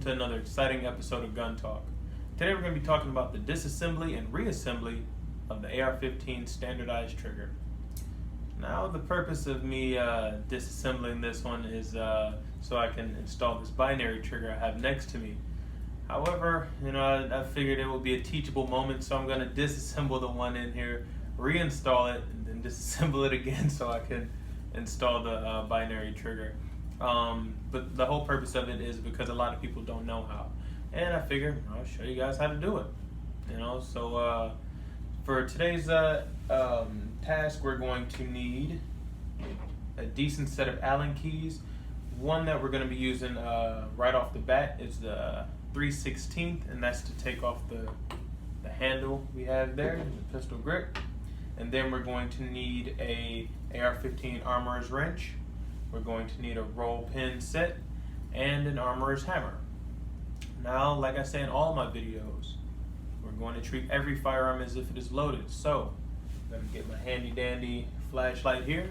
to another exciting episode of Gun Talk. Today we're going to be talking about the disassembly and reassembly of the Ar15 standardized trigger. Now the purpose of me disassembling this one is so I can install this binary trigger I have next to me. However, I figured it would be a teachable moment, so I'm going to disassemble the one in here, reinstall it, and then disassemble it again so I can install the binary trigger. But the whole purpose of it is because a lot of people don't know how, and I figured I'll show you guys how to do it. So for today's task, we're going to need a decent set of Allen keys. One that we're going to be using right off the bat is the 3/16, and that's to take off the handle we have there, the pistol grip. And then we're going to need a Ar15 armorer's wrench. We're going to need a roll pin set and an armorer's hammer. Now, like I say in all my videos, we're going to treat every firearm as if it is loaded. So, I'm going to get my handy dandy flashlight here.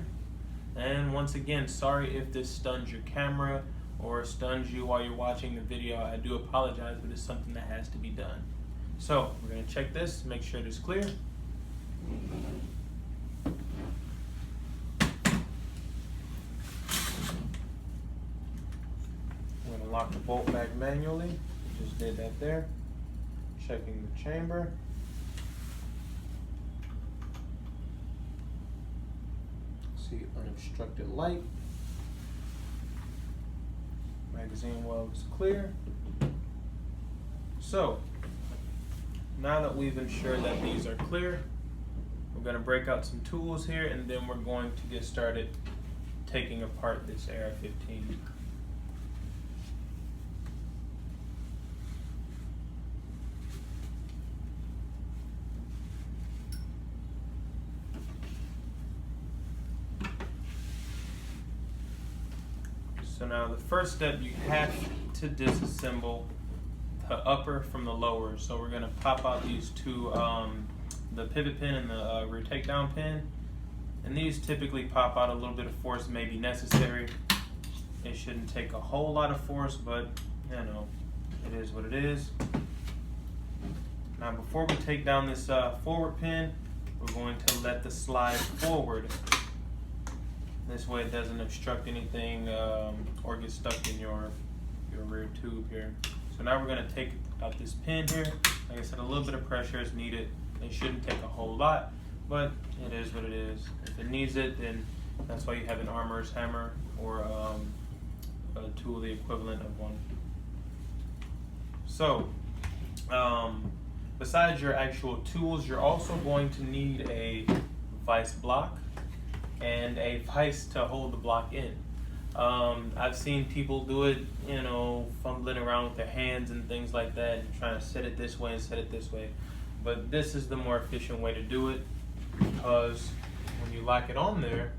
And once again, sorry if this stuns your camera or stuns you while you're watching the video. I do apologize, but it's something that has to be done. So, we're going to check this, make sure it is clear. I'm going to lock the bolt back manually. Just did that there. Checking the chamber. See unobstructed light. Magazine well is clear. So, now that we've ensured that these are clear, we're going to break out some tools here, and then we're going to get started taking apart this Ar15. So now the first step, you have to disassemble the upper from the lower. So we're going to pop out these two, the pivot pin and the rear takedown pin. And these typically pop out. A little bit of force may be necessary. It shouldn't take a whole lot of force, but it is what it is. Now before we take down this forward pin, we're going to let the slide forward. This way it doesn't obstruct anything or get stuck in your rear tube here. So now we're going to take out this pin here. Like I said, a little bit of pressure is needed. It shouldn't take a whole lot, but it is what it is. If it needs it, then that's why you have an armorer's hammer or a tool the equivalent of one. So besides your actual tools, you're also going to need a vise block and a vise to hold the block in. I've seen people do it, fumbling around with their hands and things like that, and trying to set it this way and set it this way. But this is the more efficient way to do it, because when you lock it on there,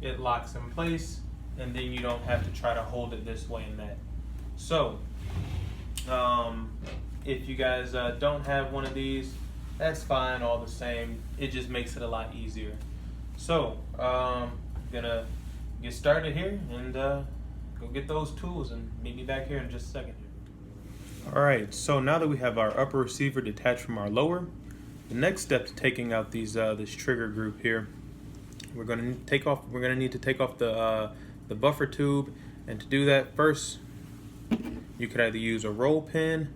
it locks in place, and then you don't have to try to hold it this way and that. So, if you guys don't have one of these, that's fine all the same. It just makes it a lot easier. So, I'm gonna get started here and go get those tools and meet me back here in just a second. Alright, so now that we have our upper receiver detached from our lower, the next step to taking out these this trigger group here, we're gonna need to take off the buffer tube. And to do that, first you could either use a roll pin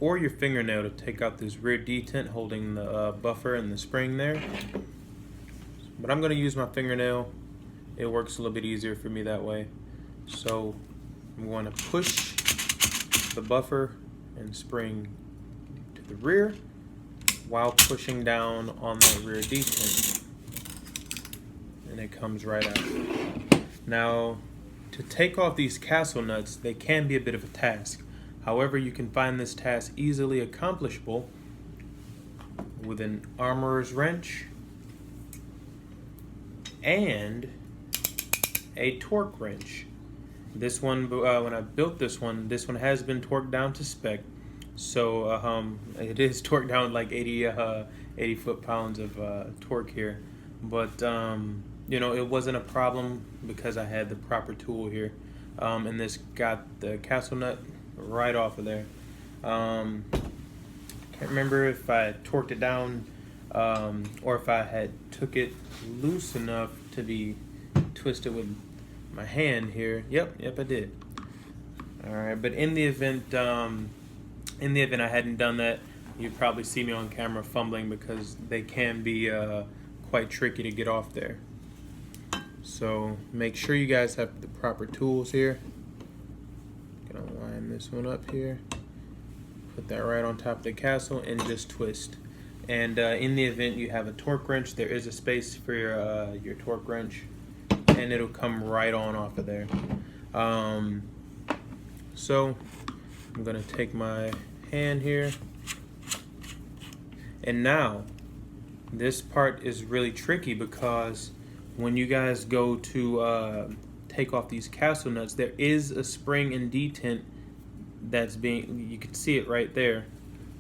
or your fingernail to take out this rear detent holding the buffer and the spring there. But I'm going to use my fingernail. It works a little bit easier for me that way. So I'm going to push the buffer and spring to the rear while pushing down on the rear detent. And it comes right out. Now, to take off these castle nuts, they can be a bit of a task. However, you can find this task easily accomplishable with an armorer's wrench and a torque wrench. This one, when I built this one has been torqued down to spec. So it is torqued down like 80 foot-pounds of torque here. But it wasn't a problem because I had the proper tool here. and this got the castle nut right off of there. Can't remember if I torqued it down or if I had took it loose enough to be twisted with my hand here. Yep, I did. All right, but in the event I hadn't done that, you'd probably see me on camera fumbling because they can be quite tricky to get off there. So make sure you guys have the proper tools here. Gonna line this one up here. Put that right on top of the castle and just twist. And in the event you have a torque wrench, there is a space for your torque wrench, and it'll come right on off of there. So I'm gonna take my hand here, and now this part is really tricky because when you guys go to take off these castle nuts, there is a spring and detent that's you can see it right there.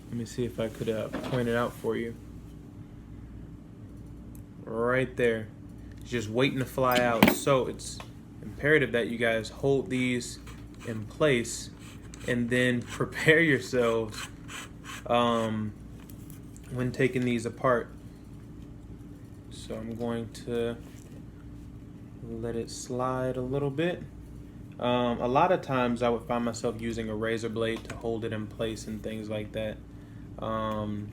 Let me see if I could point it out for you. Right there. It's just waiting to fly out. So it's imperative that you guys hold these in place and then prepare yourselves when taking these apart. So I'm going to let it slide a little bit. A lot of times I would find myself using a razor blade to hold it in place and things like that. And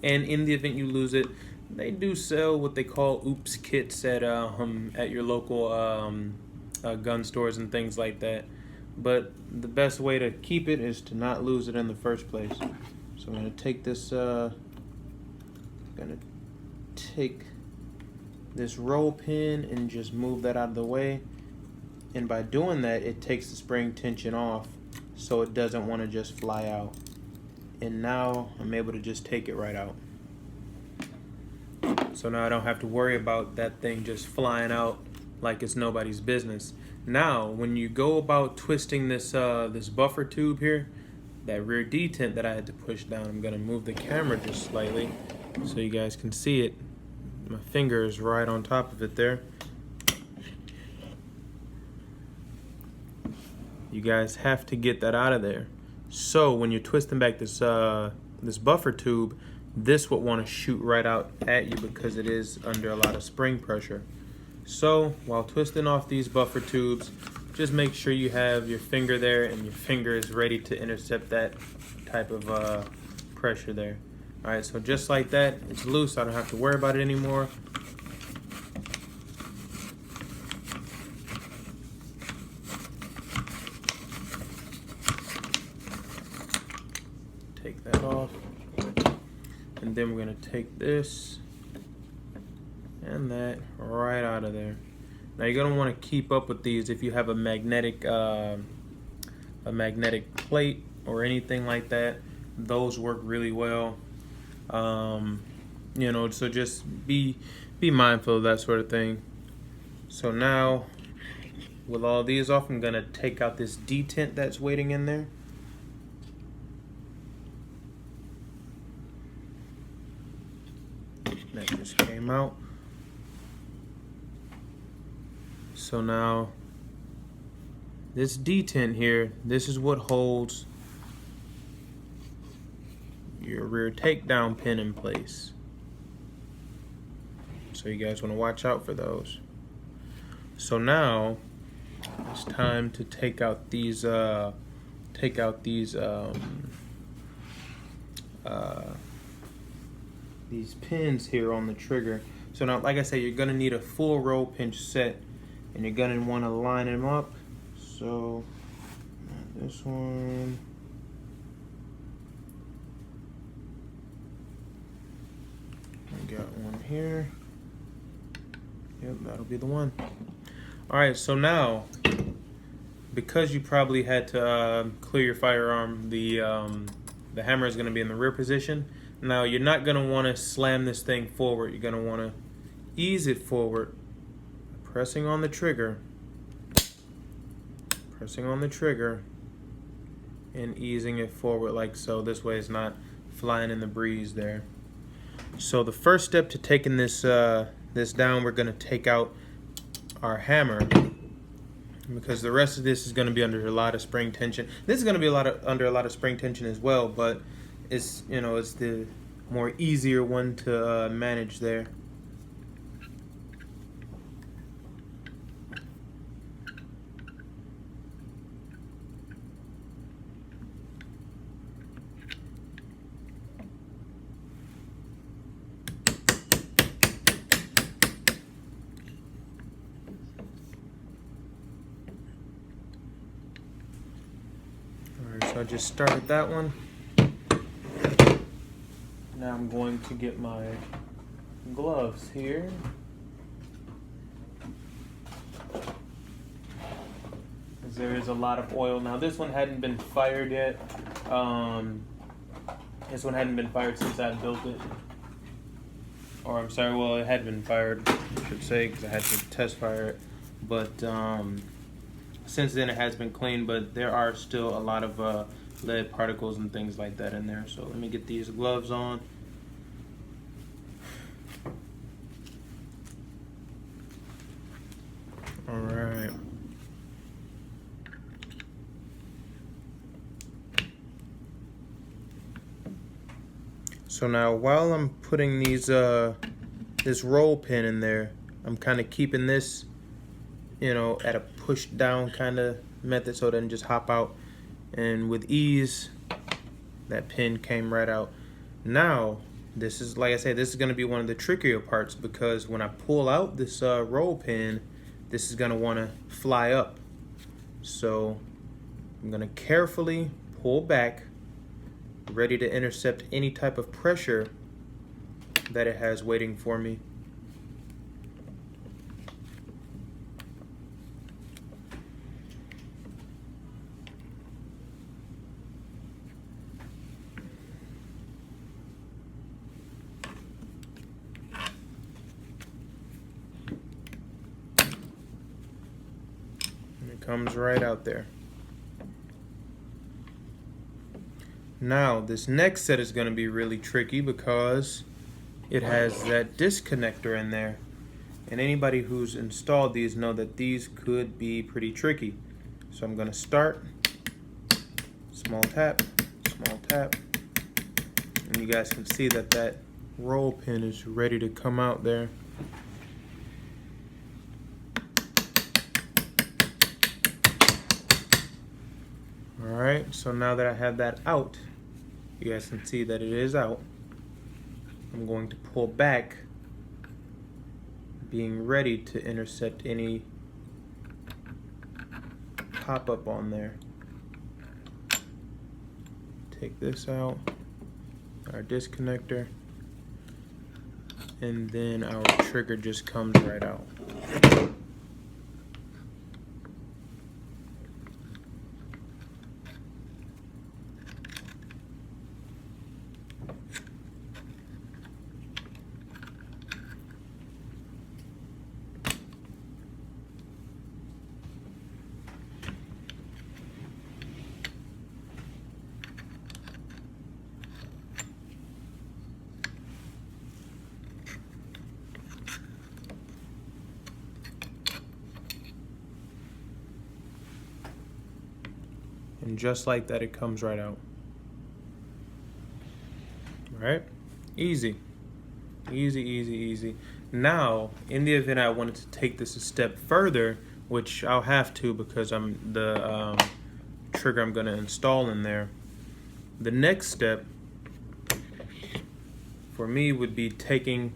in the event you lose it, they do sell what they call oops kits at your local gun stores and things like that. But the best way to keep it is to not lose it in the first place. So I'm gonna take this this roll pin and just move that out of the way. And by doing that, it takes the spring tension off so it doesn't want to just fly out. And now I'm able to just take it right out. So now I don't have to worry about that thing just flying out like it's nobody's business. Now, when you go about twisting this this buffer tube here, that rear detent that I had to push down, I'm gonna move the camera just slightly so you guys can see it. My finger is right on top of it there. You guys have to get that out of there. So when you're twisting back this this buffer tube, this would want to shoot right out at you because it is under a lot of spring pressure. So while twisting off these buffer tubes, just make sure you have your finger there and your finger is ready to intercept that type of pressure there. All right, so just like that, it's loose. I don't have to worry about it anymore. Take that off. And then we're gonna take this and that right out of there. Now you're gonna want to keep up with these if you have a magnetic plate or anything like that. Those work really well. You know, so just be mindful of that sort of thing. So now, with all these off, I'm gonna take out this detent that's waiting in there. That just came out. So now, this detent here, this is what holds your rear takedown pin in place. So you guys want to watch out for those. So now it's time to take out these pins here on the trigger. So now, like I said, you're gonna need a full roll pinch set, and you're gonna want to line them up. So this one. I got one here. Yep, that'll be the one. All right, so now, because you probably had to clear your firearm, the hammer is going to be in the rear position. Now, you're not going to want to slam this thing forward. You're going to want to ease it forward, pressing on the trigger, and easing it forward like so. This way it's not flying in the breeze there. So the first step to taking this this down, we're going to take out our hammer. because the rest of this is going to be under a lot of spring tension. This is going to be under a lot of spring tension as well, but it's, you know, it's the more easier one to manage there. So I just started that one. Now I'm going to get my gloves here. Because there is a lot of oil. Now this one hadn't been fired yet. This one hadn't been fired since I built it. Or I'm sorry, well, it had been fired, I should say, because I had to test fire it. But since then it has been cleaned, but there are still a lot of lead particles and things like that in there. So let me get these gloves on. All right. So now while I'm putting these this roll pin in there, I'm kind of keeping this, you know, at a push down kind of method so it doesn't just hop out. And with ease, that pin came right out. Now, this is, like I said, this is going to be one of the trickier parts, because when I pull out this roll pin, this is going to want to fly up. So I'm going to carefully pull back, ready to intercept any type of pressure that it has waiting for me. Comes right out there. Now this next set is going to be really tricky because it has that disconnector in there, and anybody who's installed these know that these could be pretty tricky. So I'm going to start, small tap, and you guys can see that that roll pin is ready to come out there. Alright, so now that I have that out, you guys can see that it is out. I'm going to pull back, being ready to intercept any pop-up on there. Take this out, our disconnector, and then our trigger just comes right out. And just like that, it comes right out. Right? Easy. Easy, easy, easy. Now, in the event I wanted to take this a step further, which I'll have to because I'm the trigger I'm going to install in there, the next step for me would be taking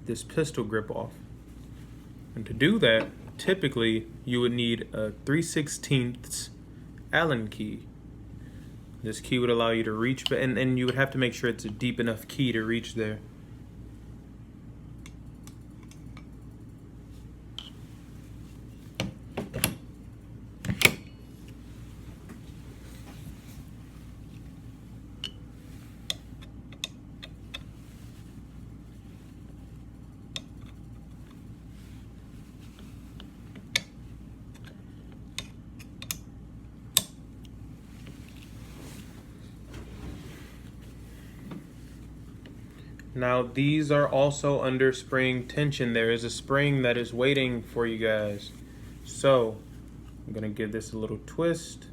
this pistol grip off. And to do that, typically you would need a 3/16 Allen key. This key would allow you to reach, and you would have to make sure it's a deep enough key to reach there. Now these are also under spring tension. There is a spring that is waiting for you guys. So I'm gonna give this a little twist.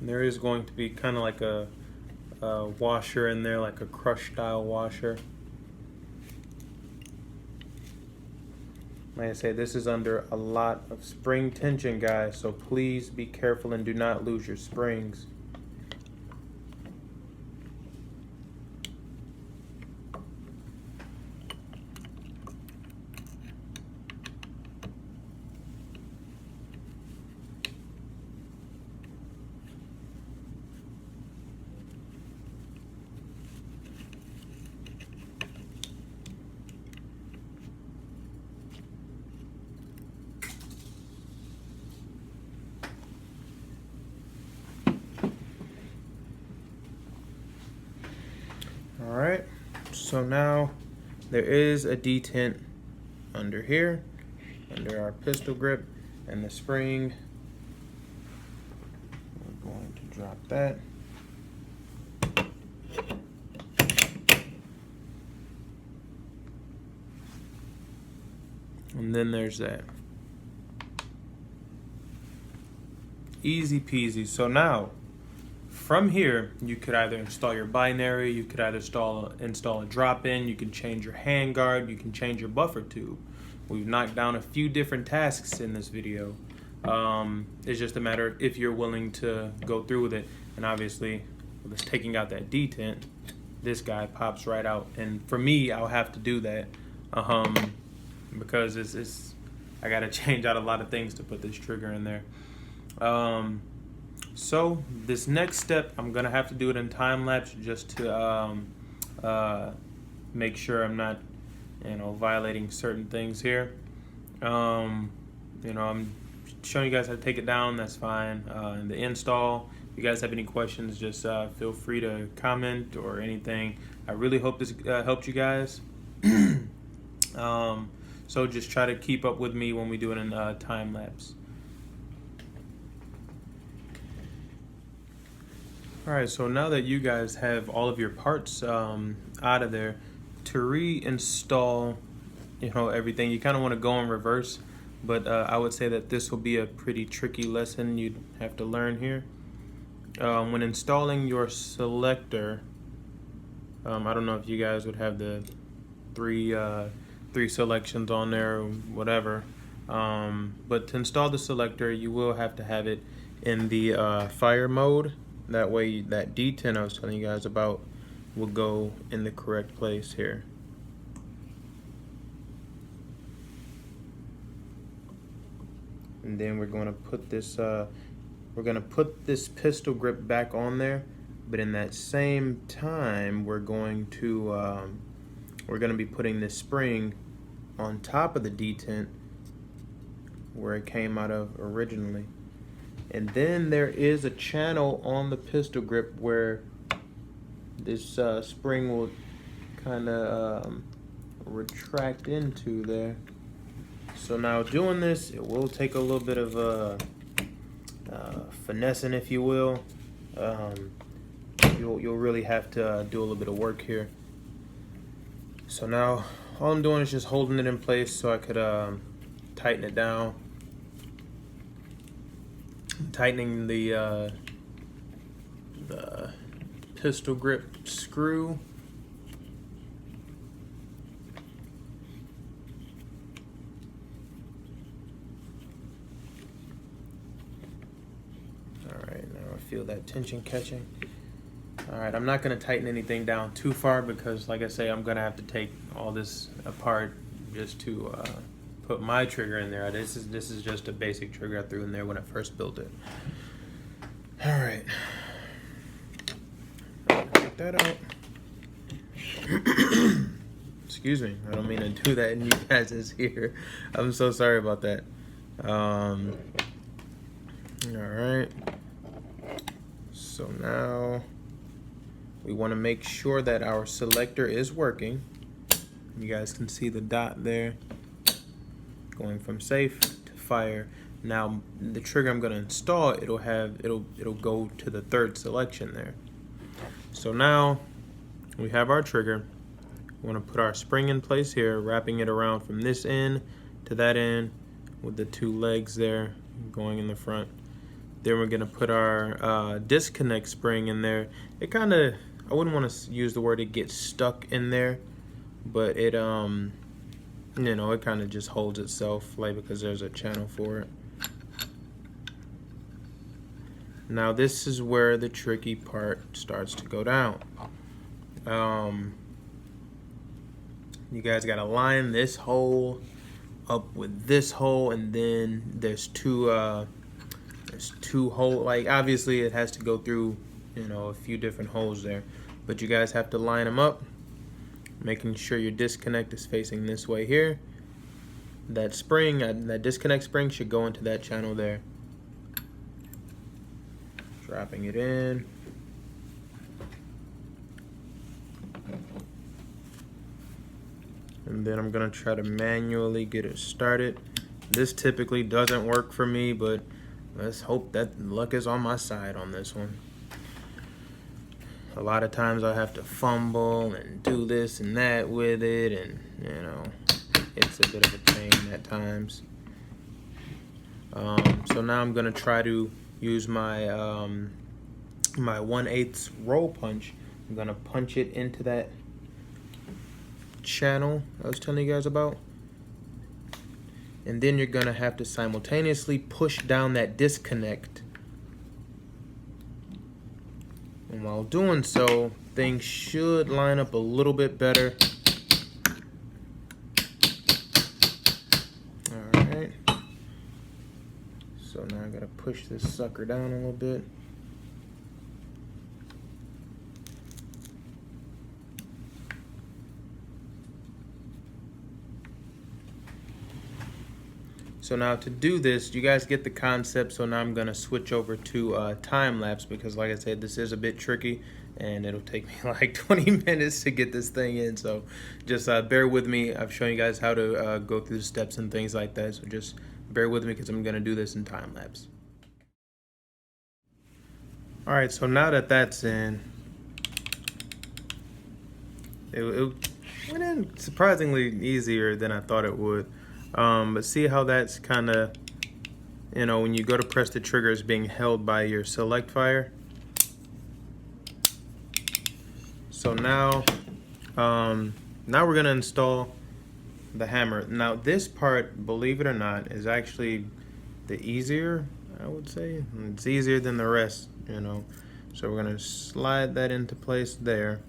And there is going to be kind of like a washer in there, like a crush style washer. Like I say, this is under a lot of spring tension, guys, so please be careful and do not lose your springs. Alright, so now there is a detent under here, under our pistol grip and the spring. We're going to drop that. And then there's that. Easy peasy. So now, from here, you could either install your binary, you could either install a drop-in, you can change your handguard, you can change your buffer tube. We've knocked down a few different tasks in this video. It's just a matter of if you're willing to go through with it. And obviously, with us taking out that detent, this guy pops right out. And for me, I'll have to do that because I gotta change out a lot of things to put this trigger in there. So this next step, I'm gonna have to do it in time lapse just to make sure I'm not, violating certain things here. I'm showing you guys how to take it down. That's fine. And the install. If you guys have any questions, just feel free to comment or anything. I really hope this helped you guys. So just try to keep up with me when we do it in time lapse. Alright, so now that you guys have all of your parts out of there, to reinstall everything, you kind of want to go in reverse, but I would say that this will be a pretty tricky lesson you'd have to learn here. When installing your selector, I don't know if you guys would have the three selections on there or whatever, but to install the selector, you will have to have it in the fire mode. That way that detent I was telling you guys about will go in the correct place here. And then we're going to put this pistol grip back on there, but in that same time we're going to be putting this spring on top of the detent where it came out of originally. And then there is a channel on the pistol grip where this spring will kind of retract into there. So now doing this, it will take a little bit of finessing, if you will. You'll really have to do a little bit of work here. So now all I'm doing is just holding it in place so I could tighten it down. Tightening the pistol grip screw. Alright, now I feel that tension catching. Alright, I'm not going to tighten anything down too far because, like I say, I'm going to have to take all this apart just to put my trigger in there. This is just a basic trigger I threw in there when I first built it. Alright. Take that out. excuse me, I don't mean to do that in you guys' ear. I'm so sorry about that. All right. So now we want to make sure that our selector is working. You guys can see the dot there going from safe to fire. Now the trigger I'm going to install, it'll go to the third selection there. So now we have our trigger. We want to put our spring in place here, wrapping it around from this end to that end with the two legs there going in the front. Then we're going to put our disconnect spring in there. It kind of, I wouldn't want to use the word it gets stuck in there, but it you know, it kind of just holds itself, like, because there's a channel for it. Now this is where the tricky part starts to go down. You guys got to line this hole up with this hole, and then there's two holes. Like, obviously it has to go through, you know, a few different holes there, but you guys have to line them up, making sure your disconnect is facing this way here. That spring, that disconnect spring should go into that channel there. Dropping it in. And then I'm gonna try to manually get it started. This typically doesn't work for me, but let's hope that luck is on my side on this one. A lot of times I have to fumble and do this and that with it, and you know, it's a bit of a pain at times. So now I'm gonna try to use my my 1/8 roll punch. I'm gonna punch it into that channel I was telling you guys about, and then you're gonna have to simultaneously push down that disconnect, and while doing so, things should line up a little bit better. Alright, so now I gotta push this sucker down a little bit. So now to do this, you guys get the concept. So now I'm gonna switch over to time lapse, because like I said, this is a bit tricky and it'll take me like 20 minutes to get this thing in. So just bear with me. I've shown you guys how to go through the steps and things like that. So just bear with me, because I'm gonna do this in time lapse. All right, so now that that's in, it went in surprisingly easier than I thought it would. But see how that's kind of, you know, when you go to press the trigger, it's being held by your select fire. So now, now we're gonna install the hammer. Now this part, believe it or not, is actually the easier, I would say. It's easier than the rest, you know. So we're gonna slide that into place there.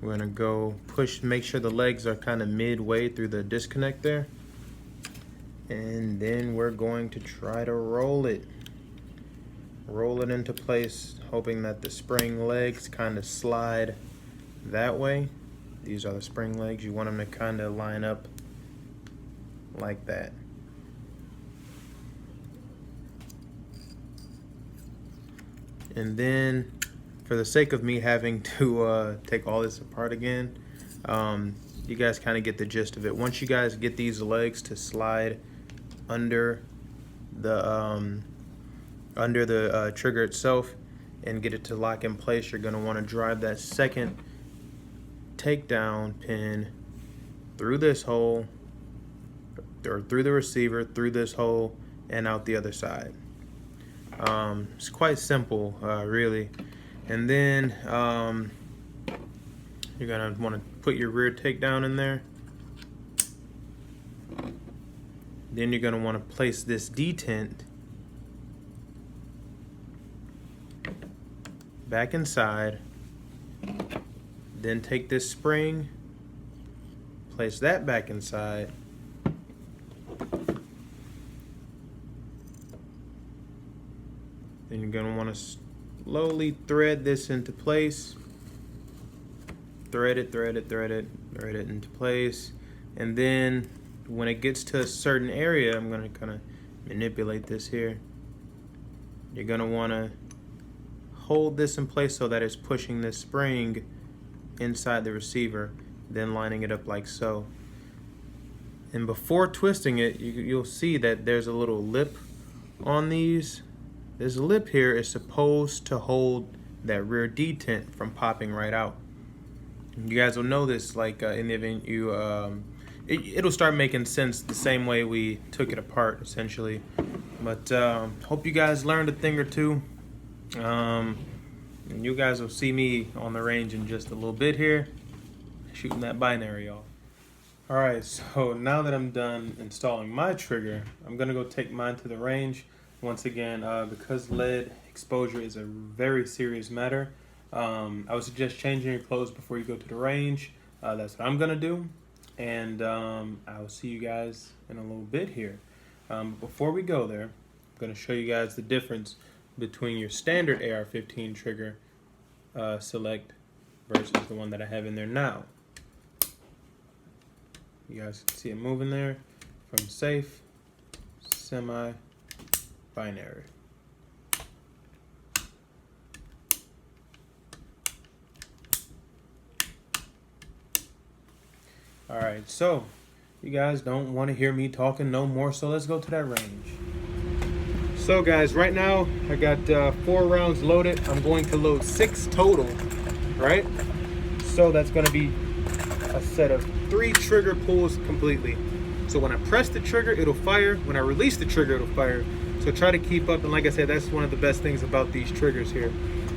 We're gonna go push, make sure the legs are kind of midway through the disconnect there. And then we're going to try to roll it. Roll it into place, hoping that the spring legs kind of slide that way. These are the spring legs. You want them to kind of line up like that. And then, for the sake of me having to take all this apart again, you guys kind of get the gist of it. Once you guys get these legs to slide under the trigger itself and get it to lock in place, you're going to want to drive that second takedown pin through this hole, or through the receiver, through this hole, and out the other side. It's quite simple, really. And then you're gonna want to put your rear takedown in there. Then you're gonna want to place this detent back inside. Then take this spring, place that back inside. Then you're gonna want to slowly thread this into place. thread it into place. And then when it gets to a certain area, I'm gonna kind of manipulate this here. You're gonna wanna hold this in place so that it's pushing this spring inside the receiver, then lining it up like so. And before twisting it, you'll see that there's a little lip on these. This lip here is supposed to hold that rear detent from popping right out. You guys will know this, like in the event you, it'll start making sense the same way we took it apart, essentially. But hope you guys learned a thing or two. And you guys will see me on the range in just a little bit here, shooting that binary off. Alright, so now that I'm done installing my trigger, I'm gonna go take mine to the range. Once again, because lead exposure is a very serious matter, I would suggest changing your clothes before you go to the range. That's what I'm gonna do, and I will see you guys in a little bit here. Before we go there, I'm gonna show you guys the difference between your standard AR-15 trigger select versus the one that I have in there now. You guys can see it moving there from safe, semi, binary. Alright, so you guys don't want to hear me talking no more, so let's go to that range. So guys, right now I got 4 rounds loaded. I'm going to load 6 total, right? So that's going to be a set of 3 trigger pulls completely. So when I press the trigger, it'll fire. When I release the trigger, it'll fire. So try to keep up, and like I said, that's one of the best things about these triggers here.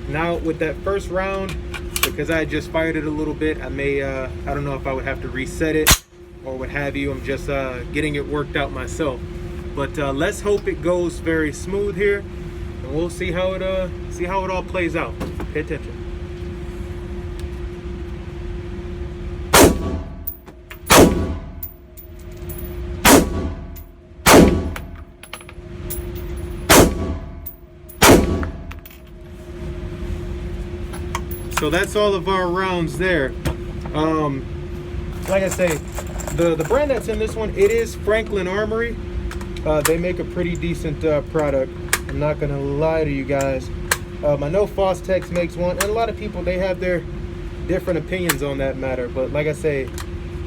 Now with that first round, because I just fired it a little bit, I may, I don't know if I would have to reset it or what have you. I'm just getting it worked out myself. But let's hope it goes very smooth here, and we'll see how it all plays out. Pay attention. So that's all of our rounds there. Like I say, the brand that's in this one, it is Franklin Armory. They make a pretty decent product. I'm not gonna lie to you guys. I know Fostex makes one, and a lot of people, they have their different opinions on that matter. But like I say,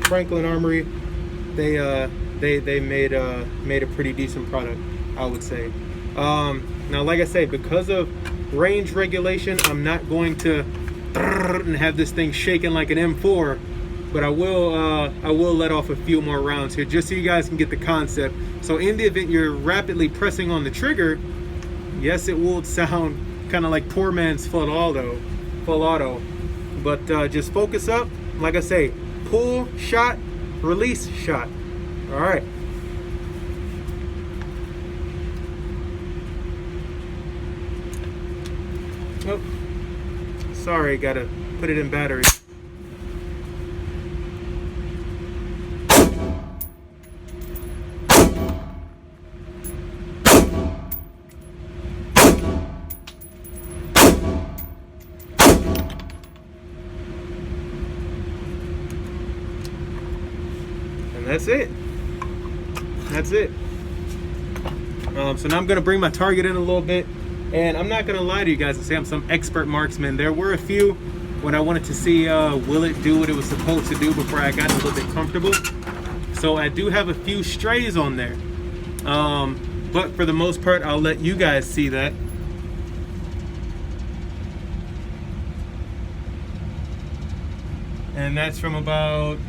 Franklin Armory, they made a pretty decent product, I would say. Now, like I say, because of range regulation, I'm not going to and have this thing shaking like an M4, but I will let off a few more rounds here just so you guys can get the concept. So in the event you're rapidly pressing on the trigger, yes, it will sound kind of like poor man's full auto, but just focus up. Like I say, pull shot, release shot. All right. Oh, sorry, gotta put it in battery. And that's it. That's it. So now I'm gonna bring my target in a little bit. And I'm not gonna lie to you guys and say I'm some expert marksman. There were a few when I wanted to see will it do what it was supposed to do before I got a little bit comfortable. So I do have a few strays on there. But for the most part, I'll let you guys see that. And that's from about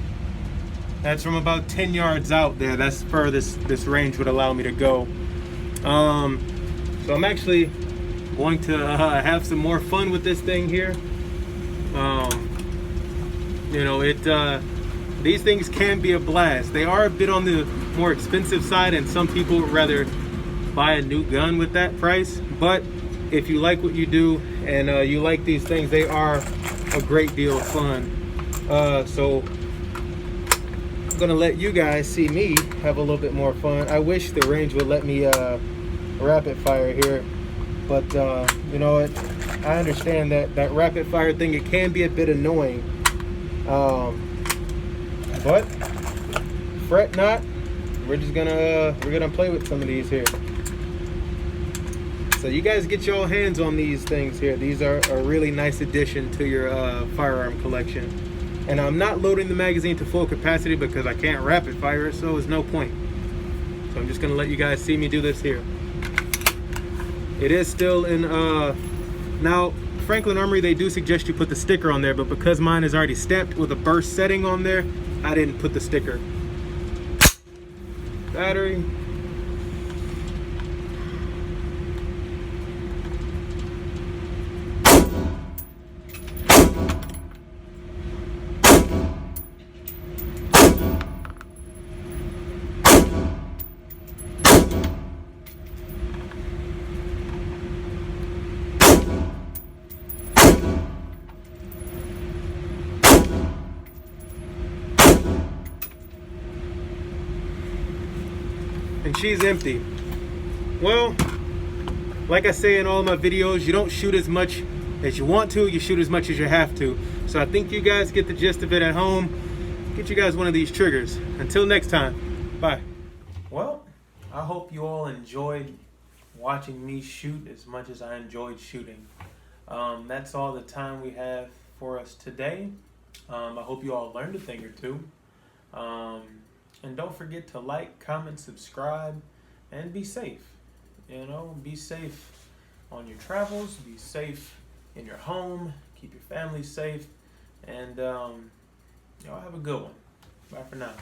10 yards out there. That's far this range would allow me to go. So I'm actually going to have some more fun with this thing here. You know, these things can be a blast. They are a bit on the more expensive side, and some people would rather buy a new gun with that price. But if you like what you do and you like these things, they are a great deal of fun. So I'm gonna let you guys see me have a little bit more fun. I wish the range would let me rapid fire here, but you know what, I understand that rapid fire thing, it can be a bit annoying. But fret not. We're gonna play with some of these here. So you guys get your hands on these things here. These are a really nice addition to your firearm collection. And I'm not loading the magazine to full capacity because I can't rapid fire it, so there's no point. So I'm just gonna let you guys see me do this here. It is still in, now Franklin Armory, they do suggest you put the sticker on there, but because mine is already stamped with a burst setting on there, I didn't put the sticker. Battery. And she's empty. Well, like I say in all my videos, you don't shoot as much as you want to, you shoot as much as you have to. So I think you guys get the gist of it at home. Get you guys one of these triggers. Until next time, bye. Well, I hope you all enjoyed watching me shoot as much as I enjoyed shooting. That's all the time we have for us today. I hope you all learned a thing or two. And don't forget to like, comment, subscribe, and be safe. You know, be safe on your travels, be safe in your home, keep your family safe, and y'all have a good one. Bye for now.